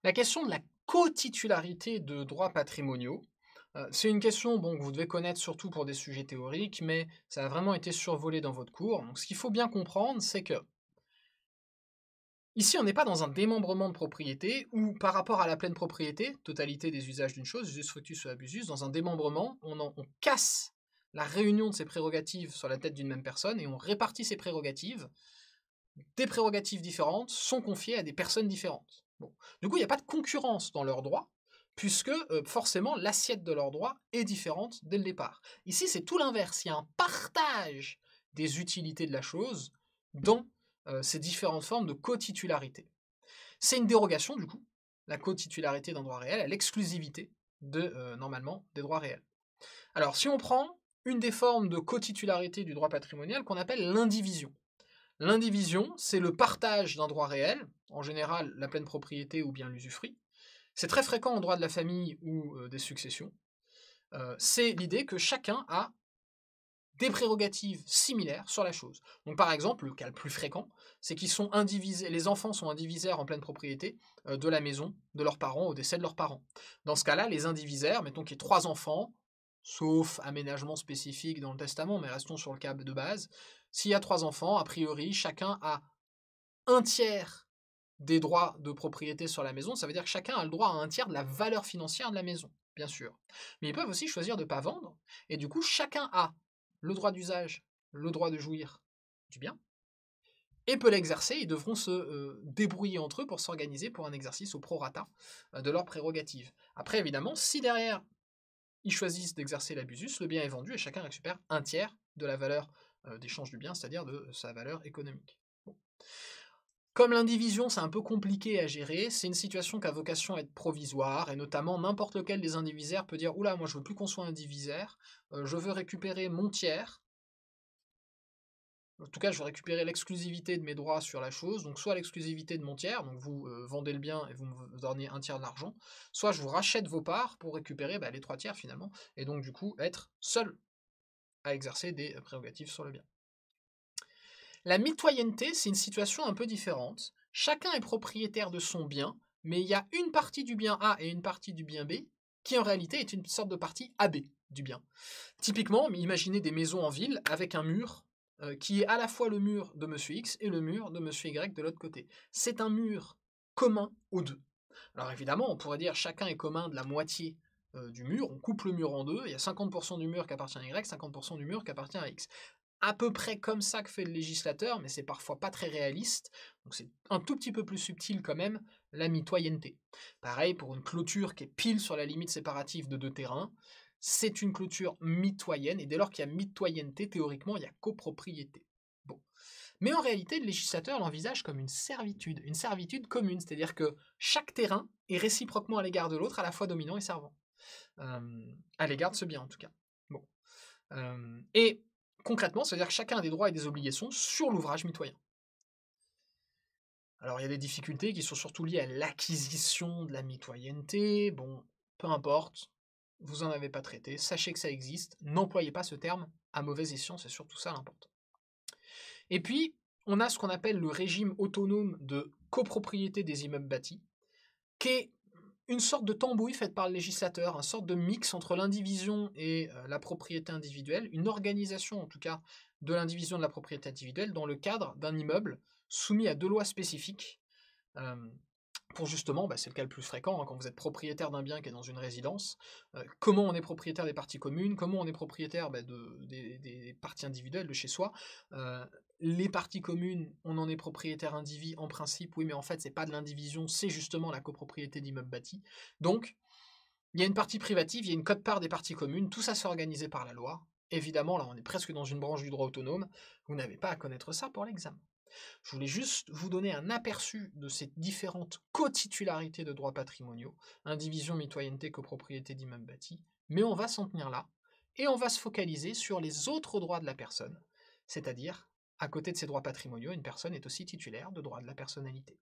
La question de la cotitularité de droits patrimoniaux, c'est une question, bon, que vous devez connaître surtout pour des sujets théoriques, mais ça a vraiment été survolé dans votre cours. Donc ce qu'il faut bien comprendre, c'est que ici, on n'est pas dans un démembrement de propriété où, par rapport à la pleine propriété, totalité des usages d'une chose, usus fructus ou abusus, dans un démembrement, on casse la réunion de ces prérogatives sur la tête d'une même personne et on répartit ces prérogatives. Des prérogatives différentes sont confiées à des personnes différentes. Bon. Du coup, il n'y a pas de concurrence dans leurs droits, puisque forcément l'assiette de leurs droits est différente dès le départ. Ici, c'est tout l'inverse. Il y a un partage des utilités de la chose dans ces différentes formes de cotitularité. C'est une dérogation, du coup, la cotitularité d'un droit réel à l'exclusivité normalement, des droits réels. Alors, si on prend une des formes de cotitularité du droit patrimonial qu'on appelle l'indivision. L'indivision, c'est le partage d'un droit réel, en général la pleine propriété ou bien l'usufruit. C'est très fréquent en droit de la famille ou des successions. C'est l'idée que chacun a des prérogatives similaires sur la chose. Donc par exemple, le cas le plus fréquent, c'est qu'ils sont indivisés, les enfants sont indivisaires en pleine propriété de la maison de leurs parents au décès de leurs parents. Dans ce cas-là, les indivisaires, mettons qu'il y ait 3 enfants, sauf aménagement spécifique dans le testament, mais restons sur le cas de base, s'il y a 3 enfants, a priori, chacun a un tiers des droits de propriété sur la maison, ça veut dire que chacun a le droit à un tiers de la valeur financière de la maison, bien sûr. Mais ils peuvent aussi choisir de ne pas vendre, et du coup, chacun a le droit d'usage, le droit de jouir du bien, et peut l'exercer. Ils devront se débrouiller entre eux pour s'organiser pour un exercice au prorata de leurs prérogatives. Après, évidemment, si derrière, ils choisissent d'exercer l'abusus, le bien est vendu et chacun récupère un tiers de la valeur d'échange du bien, c'est-à-dire de sa valeur économique. Bon. Comme l'indivision, c'est un peu compliqué à gérer, c'est une situation qui a vocation à être provisoire, et notamment n'importe lequel des indivisaires peut dire « Oula, moi je veux plus qu'on soit indivisaire, je veux récupérer mon tiers, en tout cas je veux récupérer l'exclusivité de mes droits sur la chose, donc soit l'exclusivité de mon tiers, donc vous vendez le bien et vous me donnez un tiers de l'argent, soit je vous rachète vos parts pour récupérer les 3 tiers finalement, et donc du coup être seul à exercer des prérogatives sur le bien. » La mitoyenneté, c'est une situation un peu différente. Chacun est propriétaire de son bien, mais il y a une partie du bien A et une partie du bien B qui en réalité est une sorte de partie AB du bien. Typiquement, imaginez des maisons en ville avec un mur qui est à la fois le mur de Monsieur X et le mur de Monsieur Y de l'autre côté. C'est un mur commun aux deux. Alors évidemment, on pourrait dire chacun est commun de la moitié du mur, on coupe le mur en deux, il y a 50% du mur qui appartient à Y, 50% du mur qui appartient à X. À peu près comme ça que fait le législateur, mais c'est parfois pas très réaliste, donc c'est un tout petit peu plus subtil quand même, la mitoyenneté. Pareil pour une clôture qui est pile sur la limite séparative de deux terrains, c'est une clôture mitoyenne, et dès lors qu'il y a mitoyenneté, théoriquement, il y a copropriété. Bon. Mais en réalité, le législateur l'envisage comme une servitude commune, c'est-à-dire que chaque terrain est réciproquement à l'égard de l'autre, à la fois dominant et servant. À l'égard de ce bien, en tout cas. Bon. Et concrètement, c'est-à-dire que chacun a des droits et des obligations sur l'ouvrage mitoyen. Alors, il y a des difficultés qui sont surtout liées à l'acquisition de la mitoyenneté. Bon, peu importe, vous n'en avez pas traité, sachez que ça existe, n'employez pas ce terme à mauvais escient, c'est surtout ça l'important. Et puis, on a ce qu'on appelle le régime autonome de copropriété des immeubles bâtis, qui est une sorte de tambouille faite par le législateur, une sorte de mix entre l'indivision et la propriété individuelle, une organisation en tout cas de l'indivision de la propriété individuelle dans le cadre d'un immeuble soumis à 2 lois spécifiques, pour justement, c'est le cas le plus fréquent, quand vous êtes propriétaire d'un bien qui est dans une résidence, comment on est propriétaire des parties communes, comment on est propriétaire des parties individuelles de chez soi. Les parties communes, on en est propriétaire indivis en principe, oui, mais en fait, c'est pas de l'indivision, c'est justement la copropriété d'immeubles bâtis. Donc, il y a une partie privative, il y a une quote-part des parties communes, tout ça c'est organisé par la loi. Évidemment, là, on est presque dans une branche du droit autonome, vous n'avez pas à connaître ça pour l'examen. Je voulais juste vous donner un aperçu de ces différentes cotitularités de droits patrimoniaux, indivision, mitoyenneté, copropriété d'immeubles bâtis, mais on va s'en tenir là, et on va se focaliser sur les autres droits de la personne, c'est-à-dire, à côté de ces droits patrimoniaux, une personne est aussi titulaire de droits de la personnalité.